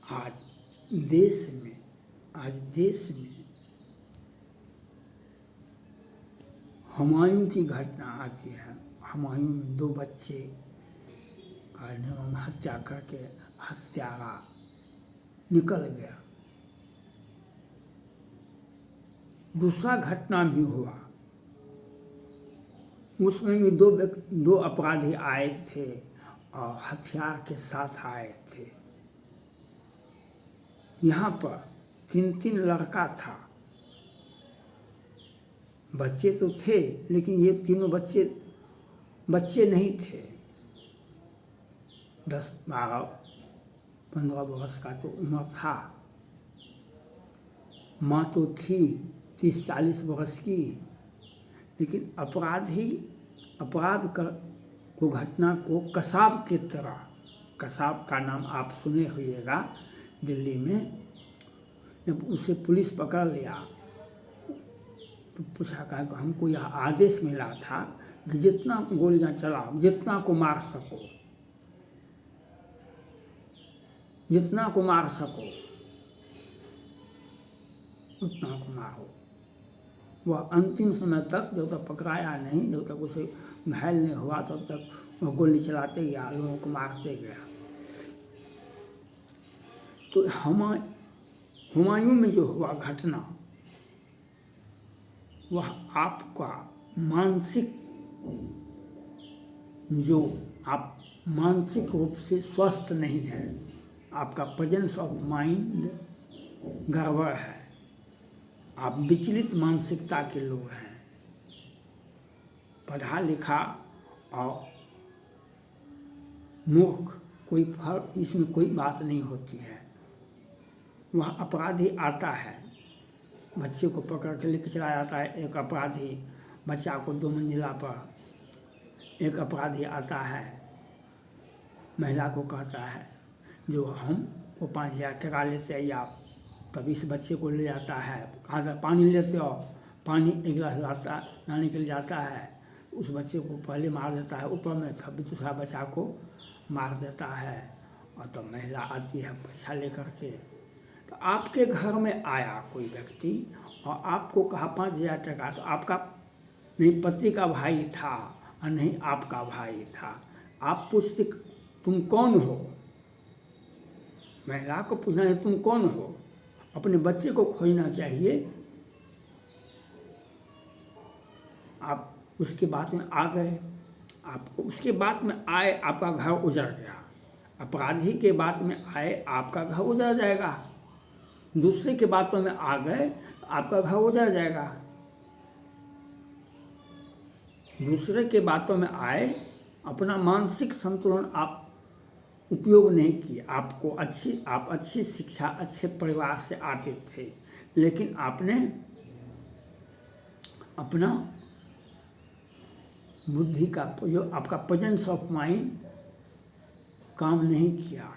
आज देश में हुमायूं की घटना आती है। हुमायूं में 2 बच्चे का निर्मम हत्या करके हत्यारा निकल गया। दूसरा घटना भी हुआ, उसमें भी 2 अपराधी आए थे और हथियार के साथ आए थे। यहाँ पर 3 लड़का था, बच्चे तो थे लेकिन ये तीनों बच्चे नहीं थे। 10, 12, 15 वर्ष का तो उम्र था। माँ तो थी 30-40 वर्ष की, लेकिन अपराध को घटना को कसाब की तरह, कसाब का नाम आप सुने होइएगा दिल्ली में, जब उसे पुलिस पकड़ लिया तो पूछा कहा कि हमको यह आदेश मिला था कि जितना गोलियां चलाओ, जितना को मार सको, उतना को मारो। वह अंतिम समय तक, जब तक पकड़ाया नहीं, जब तक उसे घायल नहीं हुआ, तब तक वह गोली चलाते गया, लोगों को मारते गया। तो हुमायूं में जो हुआ घटना, वह आपका आप मानसिक रूप से स्वस्थ नहीं है, आपका प्रेजेंस ऑफ माइंड गड़बड़ है, आप विचलित मानसिकता के लोग हैं। पढ़ा लिखा और मूर्ख कोई फर्क इसमें कोई बात नहीं होती है। वह अपराधी आता है, बच्चे को पकड़ के लेके चला जाता है। एक अपराधी बच्चा को 2 मंजिला पर, एक अपराधी आता है, महिला को कहता है जो हमको 5,000 टका लेते हैं आप, तब इस बच्चे को ले जाता है। कहाँ से पानी लेते हो, पानी एक गिलास लाने के लिए जाता है, उस बच्चे को पहले मार देता है ऊपर में, तब दूसरा बच्चा को मार देता है। और तब महिला आती है पैसा लेकर के। तो आपके घर में आया कोई व्यक्ति और आपको कहा 5,000 टका, तो आपका नहीं पति का भाई था और नहीं आपका भाई था। आप पूछते तुम कौन हो, महिला को पूछना है तुम कौन हो, अपने बच्चे को खोजना चाहिए। आप उसके बाद में आ गए, आपको उसके बाद में आए, आपका घर उजड़ गया। अपराधी के बाद में आए, आपका घर उजड़ जाएगा। दूसरे के बातों में आ गए, आपका घर उजड़ जाएगा। दूसरे के बातों में आए, अपना मानसिक संतुलन आप उपयोग नहीं किए। आप अच्छी शिक्षा, अच्छे परिवार से आते थे, लेकिन आपने अपना बुद्धि का जो आपका प्रेजेंस ऑफ माइंड काम नहीं किया।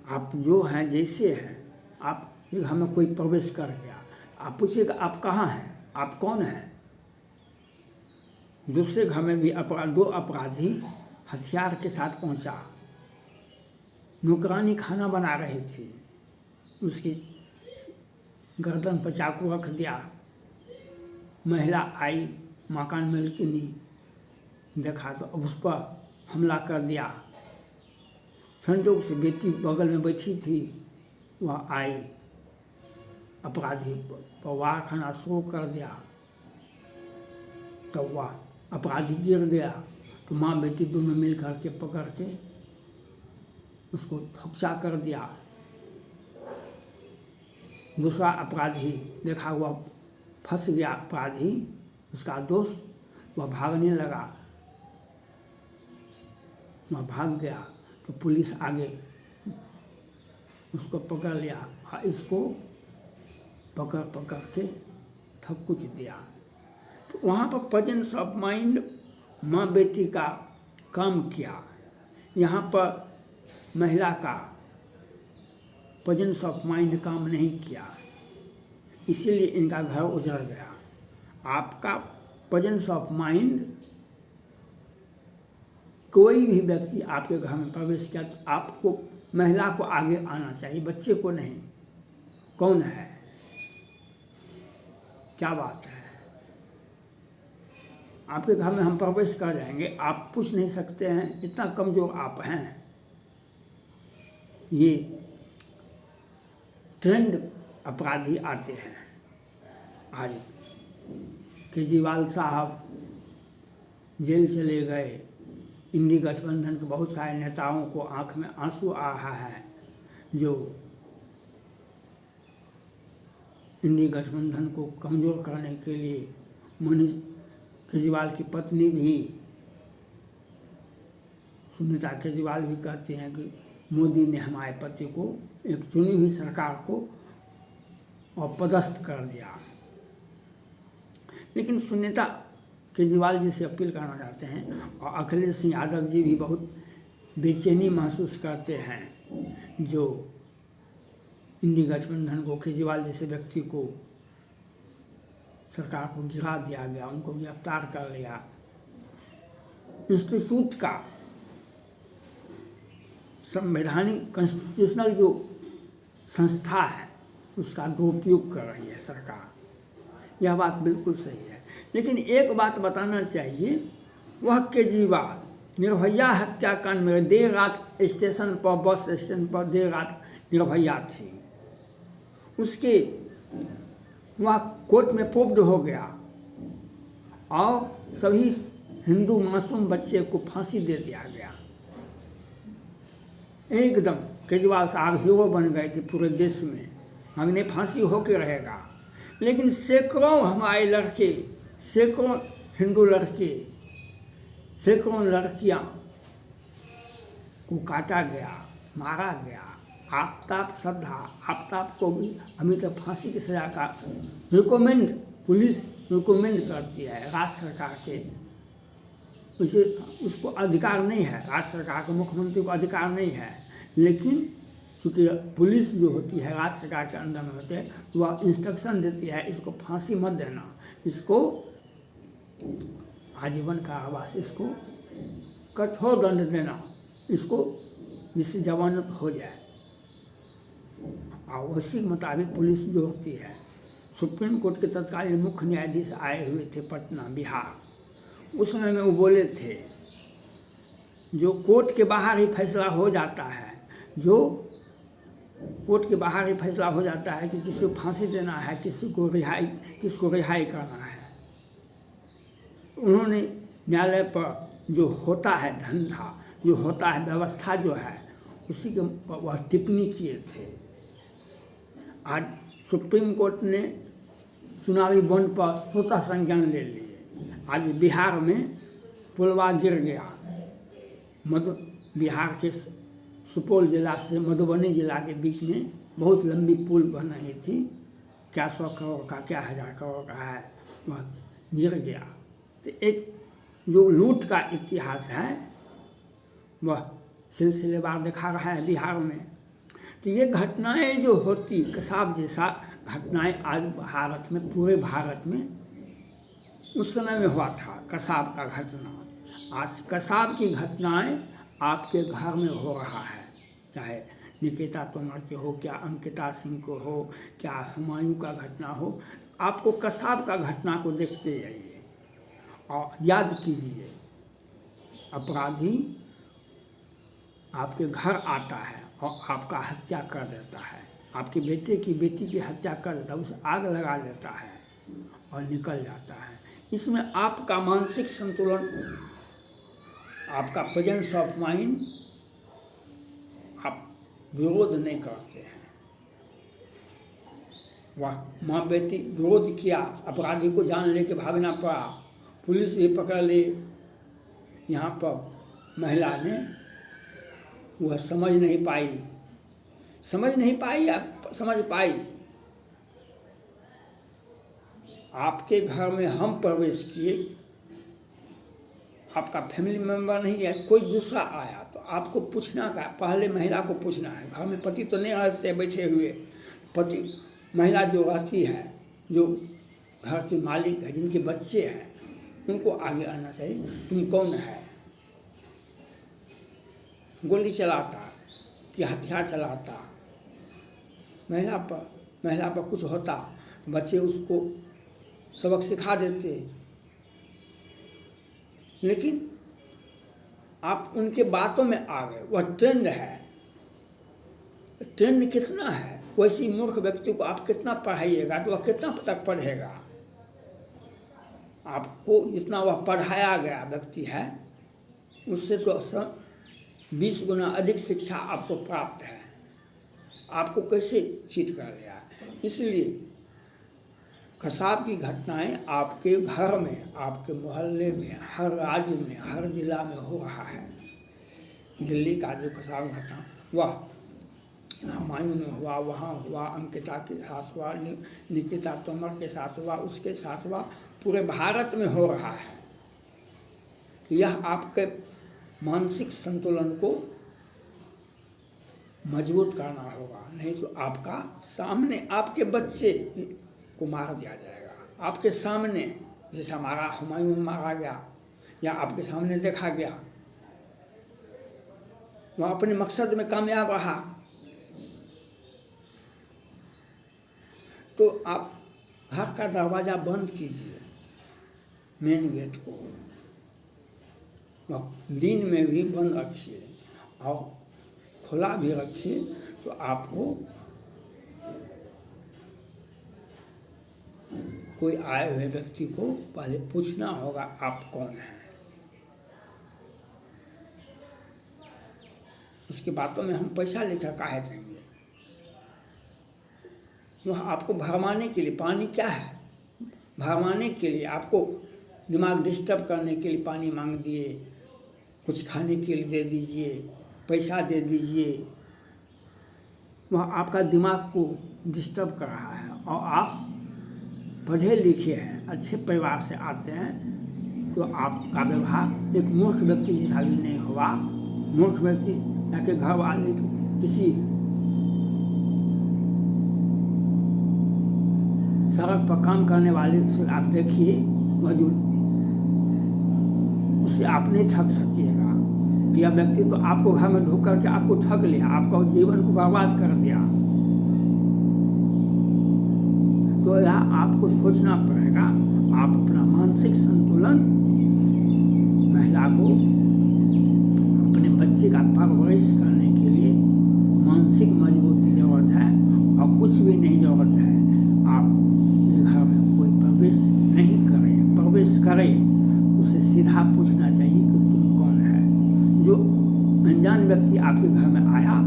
आप जो हैं जैसे हैं, आप घर में कोई प्रवेश कर गया, आप पूछिएगा आप कहाँ हैं, आप कौन हैं। दूसरे घर में भी 2 अपराधी हथियार के साथ पहुंचा, नौकरानी खाना बना रही थी, उसकी गर्दन पर चाकू रख दिया। महिला आई, मकान मालकिनी देखा तो अब उस पर हमला कर दिया। संजोग से बेटी बगल में बैठी थी, वह आई, अपराधी पर वार खाना शुरू कर दिया। तो वह अपराधी गिर गया, तो माँ बेटी दोनों मिल कर के पकड़ के उसको थपचा कर दिया। दूसरा अपराधी देखा हुआ फंस गया, अपराधी उसका दोस्त, वह भागने लगा, वह भाग गया तो पुलिस आगे उसको पकड़ लिया और इसको पकड़ के थप कुछ दिया। तो वहाँ पर प्रेजेंस ऑफ माइंड माँ बेटी का काम किया। यहाँ पर महिला का प्रेजेंस ऑफ माइंड काम नहीं किया, इसीलिए इनका घर उजड़ गया। आपका प्रेजेंस ऑफ माइंड कोई भी व्यक्ति आपके घर में प्रवेश किया तो आपको महिला को आगे आना चाहिए, बच्चे को नहीं। कौन है, क्या बात है? आपके घर में हम प्रवेश कर जाएंगे, आप पूछ नहीं सकते हैं, इतना कमजोर आप हैं। ये ट्रेंड अपराधी आते हैं। आज केजरीवाल साहब जेल चले गए, इंडी गठबंधन के बहुत सारे नेताओं को आंख में आंसू आ रहा है। जो इंडी गठबंधन को कमज़ोर करने के लिए मनीष केजरीवाल की पत्नी भी, सुनीता केजरीवाल भी कहती हैं कि मोदी ने हमारे पति को, एक चुनी हुई सरकार को अपदस्थ कर दिया। लेकिन सुनीता केजरीवाल जी से अपील करना चाहते हैं, और अखिलेश सिंह यादव जी भी बहुत बेचैनी महसूस करते हैं। जो इंडी गठबंधन को, केजरीवाल जैसे व्यक्ति को, सरकार को गिरा दिया गया, उनको गिरफ्तार कर लिया। इंस्टीट्यूट का संवैधानिक कॉन्स्टिट्यूशनल जो संस्था है उसका दुरुपयोग कर रही है सरकार। यह बात बिल्कुल सही है। लेकिन एक बात बताना चाहिए, वह केजरीवाल निर्भया हत्याकांड में देर रात स्टेशन पर, बस स्टेशन पर देर रात निर्भया थी, उसके वह कोर्ट में प्रूव्ड हो गया और सभी हिंदू मासूम बच्चे को फांसी दे दिया गया। एकदम केजरीवाल साहब हीरो बन गए थे पूरे देश में, हमने फांसी होके रहेगा। लेकिन सैकड़ों हमारे लड़के, सैकड़ों हिंदू लड़के, सैकड़ों लड़कियां को काटा गया, मारा गया। आफ्ताब श्रद्धा, आफ्ताब को भी अभी तक फांसी की सज़ा का रिकमेंड, पुलिस रिकमेंड करती है राज्य सरकार के। उसे, उसको अधिकार नहीं है, राज्य सरकार के मुख्यमंत्री को अधिकार नहीं है। लेकिन चूँकि पुलिस जो होती है राज्य सरकार के अंदर में होते हैं, तो वह इंस्ट्रक्शन देती है इसको फांसी मत देना, इसको आजीवन कारावास, इसको कठोर दंड देना, इसको जिससे जमानत हो जाए। और उसी के मुताबिक पुलिस जो होती है, सुप्रीम कोर्ट के तत्कालीन मुख्य न्यायाधीश आए हुए थे पटना, बिहार। उस समय में वो बोले थे, जो कोर्ट के बाहर ही फैसला हो जाता है, जो कोर्ट के बाहर ही फैसला हो जाता है कि किसी को फांसी देना है, किसको रिहाई करना है। उन्होंने न्यायालय पर जो होता है धंधा, जो होता है व्यवस्था जो है, उसी के वह टिप्पणी किए थे। आज सुप्रीम कोर्ट ने चुनावी बॉन्ड पर स्वतः संज्ञान ले लिए। आज बिहार में पुलवा गिर गया, बिहार के सुपौल जिला से मधुबनी जिला के बीच में बहुत लंबी पुल बन रही थी, क्या 100 करोड़ का, क्या 1000 करोड़ का है, वह गिर गया। तो एक जो लूट का इतिहास है वह सिलसिलेवार दिखा रहा है बिहार में। तो ये घटनाएं जो होती, कसाब जैसा घटनाएं आज भारत में, पूरे भारत में उस समय में हुआ था कसाब का घटना। आज कसाब की घटनाएं आपके घर में हो रहा है, चाहे निकिता तोमर के हो, क्या अंकिता सिंह को हो, क्या हुमायूं का घटना हो। आपको कसाब का घटना को देखते जाइए और याद कीजिए, अपराधी आपके घर आता है और आपका हत्या कर देता है, आपके बेटे की बेटी की हत्या कर देता है, उसे आग लगा देता है और निकल जाता है। इसमें आपका मानसिक संतुलन, आपका प्रेजेंस ऑफ माइंड, आप विरोध नहीं करते हैं। वह माँ बेटी विरोध किया, अपराधी को जान लेके भागना पड़ा, पुलिस भी पकड़ ली। यहाँ पर महिला ने वह समझ नहीं पाई या समझ पाई। आपके घर में हम प्रवेश किए, आपका फैमिली मेंबर नहीं है, कोई दूसरा आया तो आपको पूछना का, पहले महिला को पूछना है। घर में पति तो नहीं रहते बैठे हुए, पति, महिला जो रहती है, जो घर के मालिक है, जिनके बच्चे हैं, उनको आगे आना चाहिए, तुम कौन है, गोली चलाता कि हथियार चलाता, महिला पर कुछ होता तो बच्चे उसको सबक सिखा देते। लेकिन आप उनके बातों में आ गए, वह ट्रेंड है। ट्रेंड कितना है, वैसी मूर्ख व्यक्ति को आप कितना पढ़ाइएगा तो वह कितना तक पढ़ेगा। आपको जितना वह पढ़ाया गया व्यक्ति है उससे तो 20 गुना अधिक शिक्षा आपको प्राप्त है। आपको कैसे चीट कर लिया। इसलिए कसाब की घटनाएं आपके घर में, आपके मोहल्ले में, हर राज्य में, हर जिला में हो रहा है। दिल्ली का जो कसाब घटना वह हुमायूं में हुआ, वहाँ हुआ, अंकिता के साथ हुआ, निकिता तोमर के साथ हुआ, उसके साथ हुआ, पूरे भारत में हो रहा है। यह आपके मानसिक संतुलन को मजबूत करना होगा, नहीं तो आपका सामने आपके बच्चे को मार दिया जाएगा। आपके सामने जैसे हमारा हुमायूं मारा गया या आपके सामने देखा गया, वह अपने मकसद में कामयाब रहा तो आप घर का दरवाज़ा बंद कीजिए, मेन गेट को दिन में भी बंद रखिए और खुला भी रखिए। तो आपको कोई आए हुए व्यक्ति को पहले पूछना होगा आप कौन हैं। उसकी बातों में हम पैसा लेकर काहे देंगे। वह आपको भरमाने के लिए, पानी क्या है, भरमाने के लिए, आपको दिमाग डिस्टर्ब करने के लिए पानी मांग दिए, कुछ खाने के लिए दे दीजिए, पैसा दे दीजिए। वह आपका दिमाग को डिस्टर्ब कर रहा है। और आप पढ़े लिखे हैं, अच्छे परिवार से आते हैं तो आपका व्यवहार एक मूर्ख व्यक्ति जैसा भी नहीं हुआ। मूर्ख व्यक्ति जाके घर वाले किसी सड़क पर काम करने वाले से आप देखिए मौजूद, उससे आप नहीं ठग सकिएगा। यह व्यक्ति तो आपको घर में ढूंढ करके आपको ठग लिया, आपका जीवन को बर्बाद कर दिया। तो यह आपको सोचना पड़ेगा। आप अपना मानसिक संतुलन, महिला को अपने बच्चे का परवरिश करने के लिए मानसिक मजबूती की जरूरत है और कुछ भी नहीं जरूरत है। आप घर में कोई प्रवेश नहीं करें, प्रवेश करें उसे सीधा पूछना चाहिए कि तुम कौन है। जो अनजान व्यक्ति आपके घर में आया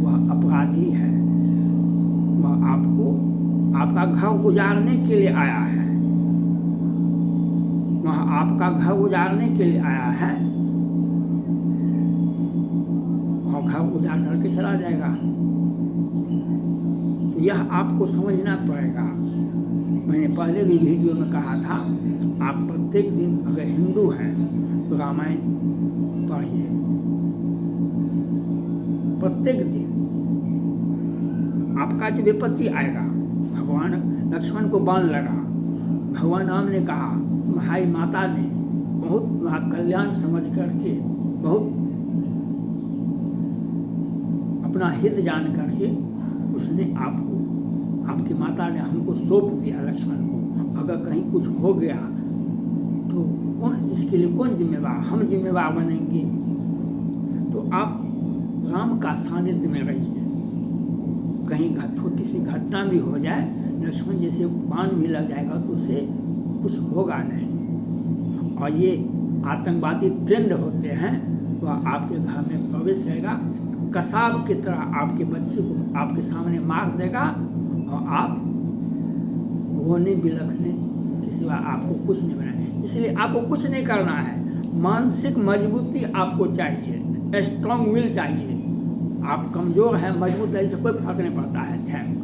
वह अपराधी है, वह आपका घर उजाड़ने के लिए आया है, वह आपका घर उजाड़ने के लिए आया है और घर उजाड़ करके चला जाएगा। तो यह आपको समझना पड़ेगा। मैंने पहले भी वीडियो में कहा था, आप प्रत्येक दिन अगर हिंदू हैं तो रामायण पढ़िए, प्रत्येक दिन। आपका जो विपत्ति आएगा, भगवान लक्ष्मण को बाण लगा, भगवान राम ने कहा, तुम्हारी माता ने बहुत कल्याण समझ करके, बहुत अपना हित जान करके उसने आपको, आपकी माता ने हमको सौंप दिया लक्ष्मण को। अगर कहीं कुछ हो गया तो कौन, इसके लिए कौन जिम्मेवार, हम जिम्मेवार बनेंगे। तो आप राम का सानिध्य में रहिए। कहीं छोटी सी घटना भी हो जाए, लक्ष्मण जैसे बाण भी लग जाएगा तो उसे कुछ होगा नहीं। और ये आतंकवादी ट्रेंड होते हैं, वह आपके घर में प्रवेश करेगा, कसाब की तरह आपके बच्चे को आपके सामने मार देगा और आप रोने बिलखने के सिवा आपको कुछ नहीं बनाए। इसलिए आपको कुछ नहीं करना है, मानसिक मजबूती आपको चाहिए, स्ट्रॉन्ग विल चाहिए। आप कमज़ोर हैं, मजबूत है, इससे कोई फर्क नहीं पड़ता है। थैंक